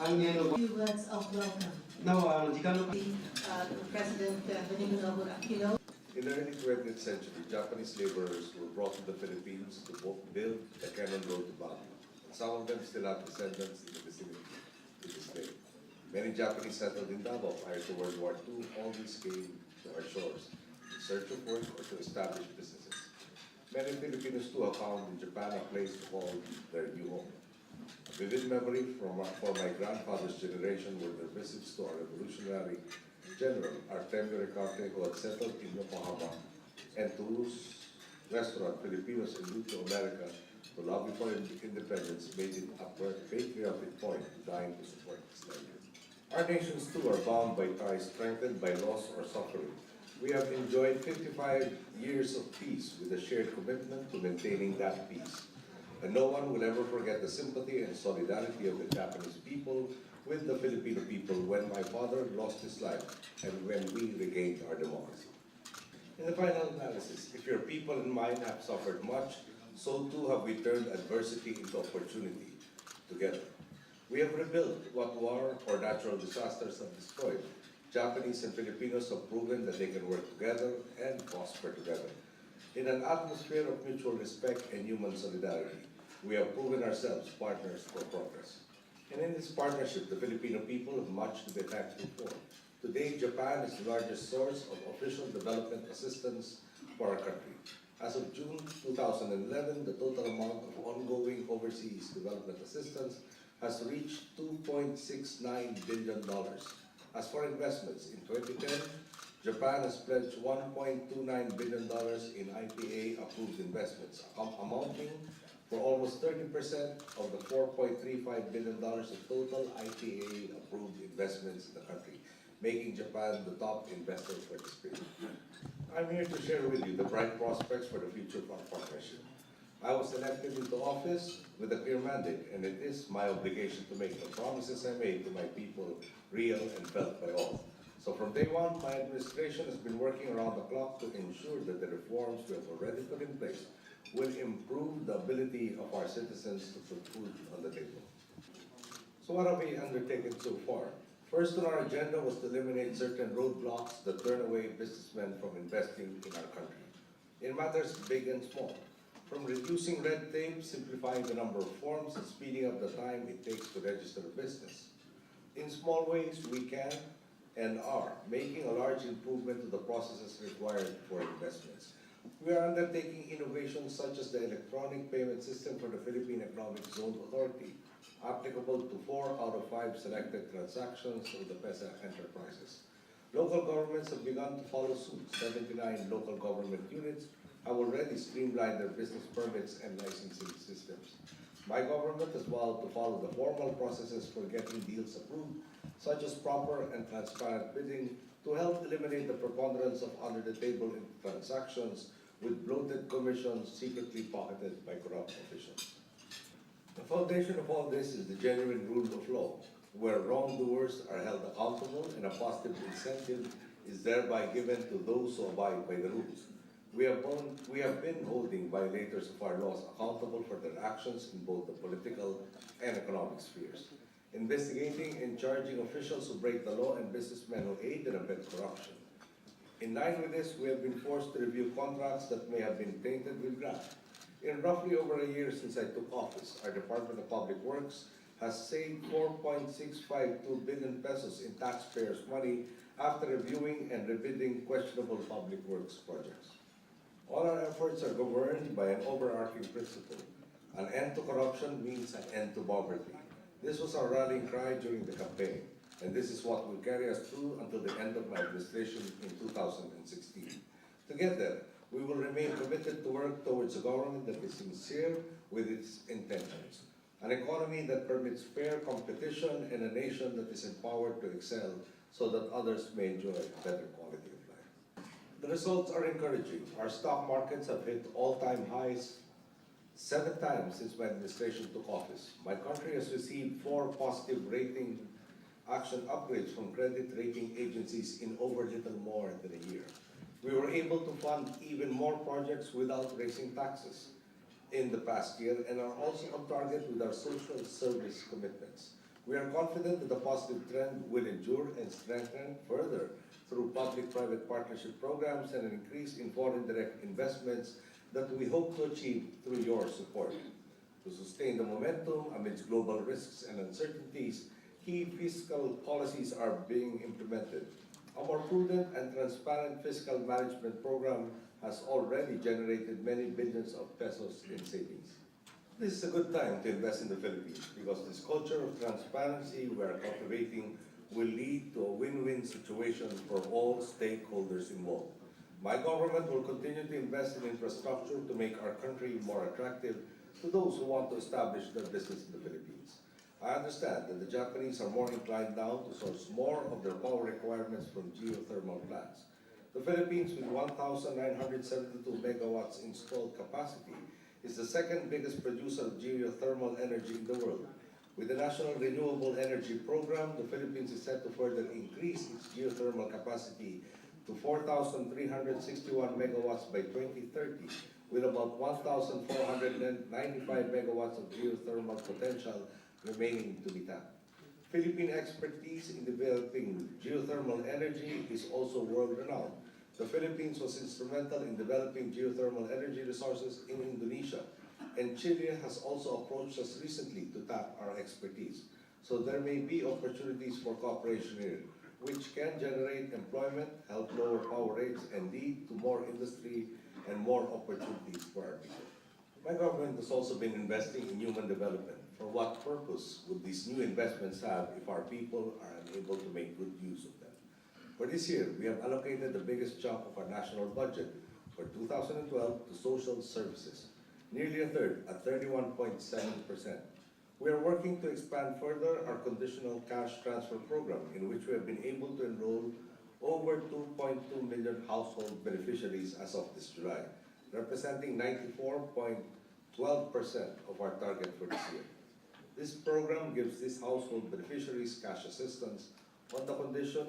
Few words of welcome. President Benigno Aquino. In the early 20th century, Japanese laborers were brought to the Philippines to build the Cannon Road to Baguio. Some of them still have descendants in the vicinity to this day. Many Japanese settled in Davao prior to World War II. All these came to our shores in search of work or to establish businesses. Many Filipinos too have found in Japan a place to call their new home. A vivid memory for my grandfather's generation were their visits to our revolutionary general, RTVM, who had settled in Yokohama, and to whose restaurant, Filipinos en route to America, to lobby for independence, made it a patriotic point to dine to support this language. Our nations too are bound by ties strengthened by loss or suffering. We have enjoyed 55 years of peace with a shared commitment to maintaining that peace. And no one will ever forget the sympathy and solidarity of the Japanese people with the Filipino people when my father lost his life and when we regained our democracy. In the final analysis, if your people and mine have suffered much, so too have we turned adversity into opportunity together. We have rebuilt what war or natural disasters have destroyed. Japanese and Filipinos have proven that they can work together and prosper together. In an atmosphere of mutual respect and human solidarity, we have proven ourselves partners for progress. And in this partnership, the Filipino people have much to be thankful for. Today, Japan is the largest source of official development assistance for our country. As of June 2011, the total amount of ongoing overseas development assistance has reached $2.69 billion. As for investments, in 2010, Japan has pledged $1.29 billion in IPA-approved investments, amounting for almost 30% of the $4.35 billion of total IPA-approved investments in the country, making Japan the top investor for this period. I'm here to share with you the bright prospects for the future of our partnership. I was elected into office with a clear mandate, and it is my obligation to make the promises I made to my people real and felt by all. So from day one, my administration has been working around the clock to ensure that the reforms we have already put in place will improve the ability of our citizens to put food on the table. So what have we undertaken so far? First on our agenda was to eliminate certain roadblocks that turn away businessmen from investing in our country, in matters big and small, from reducing red tape, simplifying the number of forms, and speeding up the time it takes to register a business. In small ways, we can and are making a large improvement to the processes required for investments. We are undertaking innovations such as the electronic payment system for the Philippine Economic Zone Authority, applicable to 4 out of 5 selected transactions of the PESA enterprises. Local governments have begun to follow suit. 79 local government units have already streamlined their business permits and licensing systems. My government has vowed to follow the formal processes for getting deals approved, such as proper and transparent bidding, to help eliminate the preponderance of under-the-table transactions with bloated commissions secretly pocketed by corrupt officials. The foundation of all this is the genuine rule of law, where wrongdoers are held accountable and a positive incentive is thereby given to those who abide by the rules. We have been holding violators of our laws accountable for their actions in both the political and economic spheres, investigating and charging officials who break the law and businessmen who aid and abet corruption. In line with this, we have been forced to review contracts that may have been tainted with graft. In roughly over a year since I took office, our Department of Public Works has saved 4.652 billion pesos in taxpayers' money after reviewing and rebidding questionable public works projects. All our efforts are governed by an overarching principle. An end to corruption means an end to poverty. This was our rallying cry during the campaign, and this is what will carry us through until the end of my administration in 2016. To get there, we will remain committed to work towards a government that is sincere with its intentions, an economy that permits fair competition, and a nation that is empowered to excel so that others may enjoy a better quality of life. The results are encouraging. Our stock markets have hit all-time highs 7 times since my administration took office. My country has received 4 positive rating action upgrades from credit rating agencies in over little more than a year. We were able to fund even more projects without raising taxes in the past year and are also on target with our social service commitments. We are confident that the positive trend will endure and strengthen further through public-private partnership programs and an increase in foreign direct investments that we hope to achieve through your support. To sustain the momentum amidst global risks and uncertainties, key fiscal policies are being implemented. A more prudent and transparent fiscal management program has already generated many billions of pesos in savings. This is a good time to invest in the Philippines because this culture of transparency we are cultivating will lead to a win-win situation for all stakeholders involved. My government will continue to invest in infrastructure to make our country more attractive to those who want to establish their business in the Philippines. I understand that the Japanese are more inclined now to source more of their power requirements from geothermal plants. The Philippines, with 1,972 megawatts installed capacity, is the second biggest producer of geothermal energy in the world. With the National Renewable Energy Program, the Philippines is set to further increase its geothermal capacity to 4,361 megawatts by 2030, with about 1,495 megawatts of geothermal potential remaining to be tapped. Philippine expertise in developing geothermal energy is also world-renowned. The Philippines was instrumental in developing geothermal energy resources in Indonesia, and Chile has also approached us recently to tap our expertise. So there may be opportunities for cooperation here, which can generate employment, help lower power rates, and lead to more industry and more opportunities for our people. My government has also been investing in human development. For what purpose would these new investments have if our people are unable to make good use of them? For this year, we have allocated the biggest chunk of our national budget for 2012 to social services, nearly a third at 31.7%. We are working to expand further our conditional cash transfer program, in which we have been able to enroll over 2.2 million household beneficiaries as of this July, representing 94.12% of our target for this year. This program gives these household beneficiaries cash assistance on the condition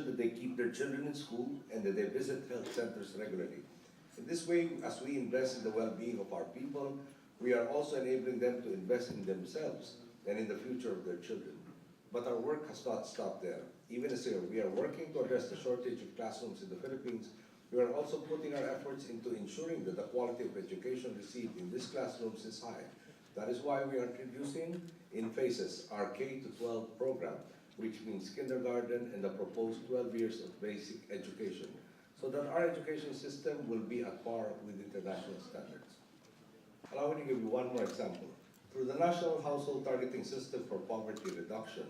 that they keep their children in school and that they visit health centers regularly. In this way, as we invest in the well-being of our people, we are also enabling them to invest in themselves and in the future of their children. But our work has not stopped there. Even as we are working to address the shortage of classrooms in the Philippines, we are also putting our efforts into ensuring that the quality of education received in these classrooms is high. That is why we are introducing in phases our K-12 program, which means kindergarten and the proposed 12 years of basic education, so that our education system will be at par with international standards. Allow me to give you one more example. Through the National Household Targeting System for Poverty Reduction,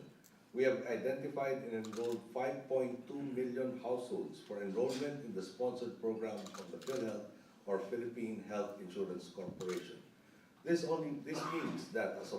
we have identified and enrolled 5.2 million households for enrollment in the sponsored program of the PhilHealth, or Philippine Health Insurance Corporation. This means that as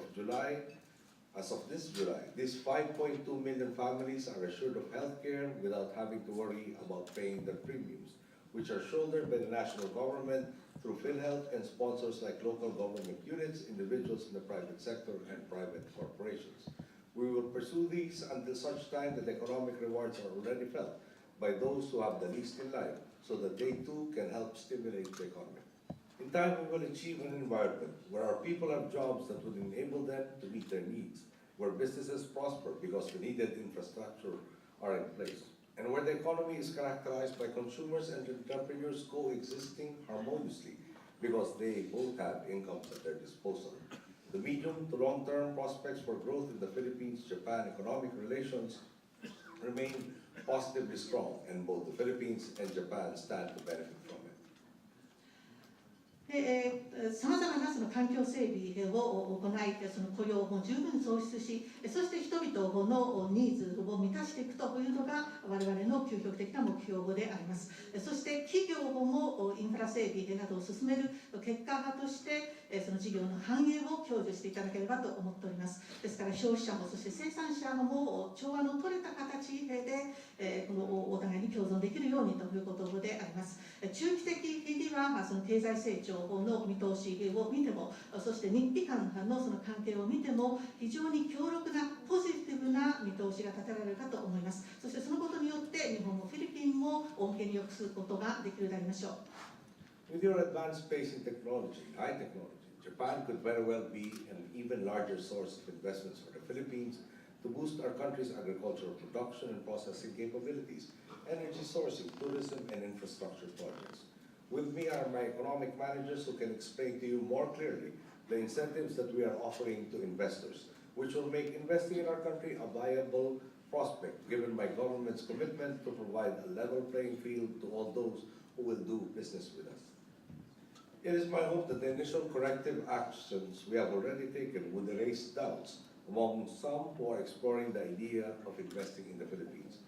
of this July, these 5.2 million families are assured of health care without having to worry about paying their premiums, which are shouldered by the national government through PhilHealth and sponsors like local government units, individuals in the private sector, and private corporations. We will pursue these until such time that economic rewards are already felt by those who have the least in life, so that they too can help stimulate the economy. In time, we will achieve an environment where our people have jobs that would enable them to meet their needs, where businesses prosper because the needed infrastructure are in place, and where the economy is characterized by consumers and entrepreneurs coexisting harmoniously because they both have incomes at their disposal. The medium to long-term prospects for growth in the Philippines-Japan economic relations remain positively strong, and both the Philippines and Japan stand to benefit from it. さまざまなその環境整備を行い、その雇用を十分創出し、そして人々のニーズを満たしていくというのが我々の究極的な目標であります。そして企業もインフラ整備などを進める結果として、その事業の繁栄を享受していただければと思っております。ですから消費者もそして生産者も調和の取れた形で、このお互いに共存できるようにということであります。中期的にはその経済成長の見通しを見ても、そして日美間のその関係を見ても、非常に強力なポジティブな見通しが立てられるかと思います。そしてそのことによって日本もフィリピンも恩恵に良くすることができるでありましょう。With your advanced space in technology, high technology, Japan could very well be an even larger source of investments for the Philippines to boost our country's agricultural production and processing capabilities, energy sourcing, tourism, and infrastructure projects. With me are my economic managers who can explain to you more clearly the incentives that we are offering to investors, which will make investing in our country a viable prospect, given my government's commitment to provide a level playing field to all those who will do business with us. It is my hope that the initial corrective actions we have already taken would erase doubts among some who are exploring the idea of investing in the Philippines.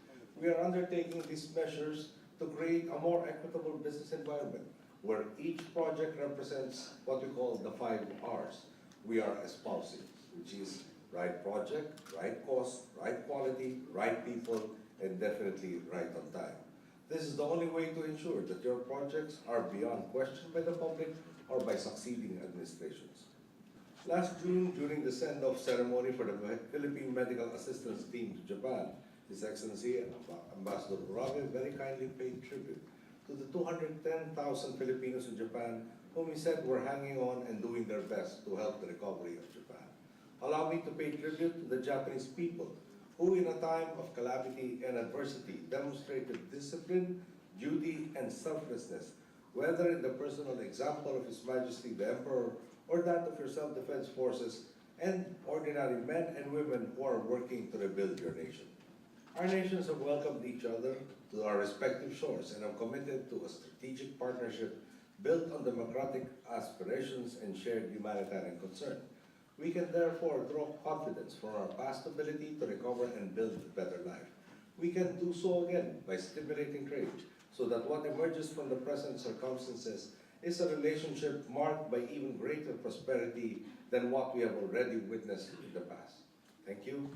We are undertaking these measures to create a more equitable business environment where each project represents what we call the 5 R's we are espousing, which is right project, right cost, right quality, right people, and definitely right on time. This is the only way to ensure that your projects are beyond question by the public or by succeeding administrations. Last June, during the send-off ceremony for the Philippine Medical Assistance Team to Japan, His Excellency Ambassador Urabe very kindly paid tribute to the 210,000 Filipinos in Japan whom he said were hanging on and doing their best to help the recovery of Japan. Allow me to pay tribute to the Japanese people who in a time of calamity and adversity demonstrated discipline, duty, and selflessness, whether in the personal example of His Majesty the Emperor or that of your self-defense forces and ordinary men and women who are working to rebuild your nation. Our nations have welcomed each other to our respective shores and have committed to a strategic partnership built on democratic aspirations and shared humanitarian concern. We can therefore draw confidence from our past ability to recover and build a better life. We can do so again by stimulating trade, so that what emerges from the present circumstances is a relationship marked by even greater prosperity than what we have already witnessed in the past. Thank you.